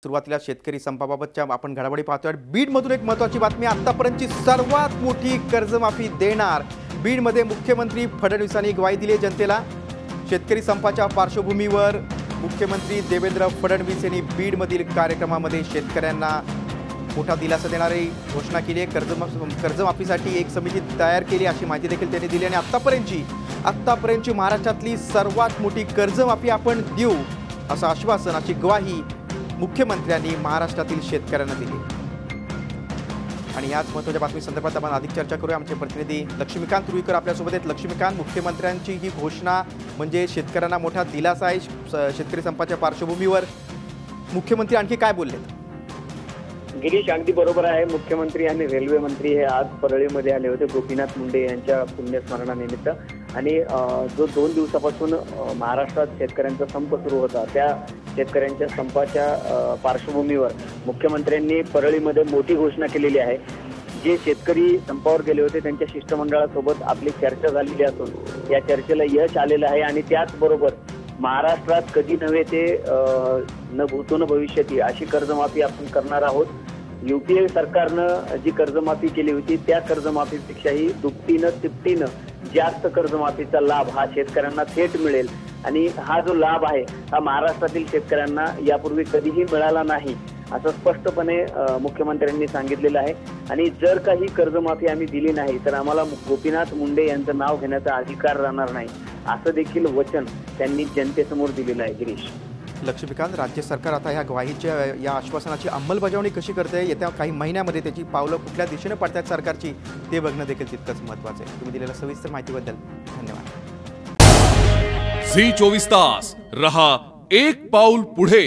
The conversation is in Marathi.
सुरुवातीला शेतकरी संपाबाबतच्या आपण घडामोडी पाहतोय। बीडमधून एक महत्त्वाची बातमी, आतापर्यंतची सर्वात मोठी कर्जमाफी देणार। बीडमध्ये मुख्यमंत्री फडणवीसांनी ग्वाही दिली जनतेला। शेतकरी संपाच्या पार्श्वभूमीवर मुख्यमंत्री देवेंद्र फडणवीस यांनी बीडमधील कार्यक्रमामध्ये शेतकऱ्यांना मोठा दिलासा देणारी घोषणा केली आहे। कर्जमाफीसाठी एक समिती तयार केली अशी माहिती देखील त्यांनी दिली आणि आतापर्यंतची महाराष्ट्रातली सर्वात मोठी कर्जमाफी आपण देऊ असं आश्वासन, अशी ग्वाही मुख्यमंत्र्यांनी महाराष्ट्रातील शेतकऱ्यांना दिली। आणि याच महत्त्वाच्या बातमी संदर्भात आपण अधिक चर्चा करूया। आमचे प्रतिनिधी लक्ष्मीकांत रुईकर आपल्या सोबत आहेत। लक्ष्मीकांत, मुख्यमंत्र्यांची ही घोषणा म्हणजे शेतकऱ्यांना मोठा दिलासा आहे। शेतकरी संपाच्या पार्श्वभूमीवर मुख्यमंत्री आणखी काय बोलले? गिरीश, अगदी बरोबर आहे। मुख्यमंत्री आणि रेल्वे मंत्री हे आज परळीमध्ये आले होते गोपीनाथ मुंडे यांच्या पुण्यस्मरणानिमित्त। आणि जो 2 दिवसापासून महाराष्ट्रात शेतकऱ्यांचा संप सुरू होता, त्या शेतकऱ्यांच्या संपाच्या पार्श्वभूमीवर मुख्यमंत्र्यांनी परळीमध्ये मोठी घोषणा केलेली आहे। जे शेतकरी संपावर गेले होते त्यांच्या शिष्टमंडळासोबत आपली चर्चा झालेली असून या चर्चेला यश आलेलं आहे। आणि त्याचबरोबर महाराष्ट्रात कधी नव्हे ते न भूतो न भविष्यती अशी कर्जमाफी आपण करणार आहोत। यूपीए सरकारनं जी कर्जमाफी केली होती त्या कर्जमाफीपेक्षाही दुपटीनं तिपटीनं जास्त कर्जमाफीचा लाभ हा शेतकऱ्यांना थेट मिळेल। आणि हा जो लाभ आहे हा महाराष्ट्रातील शेतकऱ्यांना यापूर्वी कधीही मिळाला नाही असं स्पष्टपणे मुख्यमंत्र्यांनी सांगितलेलं आहे। आणि जर काही कर्जमाफी आम्ही दिली नाही तर आम्हाला गोपीनाथ मुंडे यांचं नाव घेण्याचा अधिकार राहणार नाही असं देखील वचन त्यांनी जनतेसमोर दिलेलं आहे। गिरीश, लक्ष्मीकांत, राज्य सरकार आता या ग्वाहीच्या या आश्वासनाची अंमलबजावणी कशी करते, येत्या काही महिन्यामध्ये त्याची पावलं कुठल्या दिशेने पडतात सरकारची ते बघणं देखील तितकंच महत्त्वाचं आहे। तुम्ही दिलेल्या सविस्तर माहितीबद्दल धन्यवाद। झी 24 तास रहा एक पाऊल पुढे।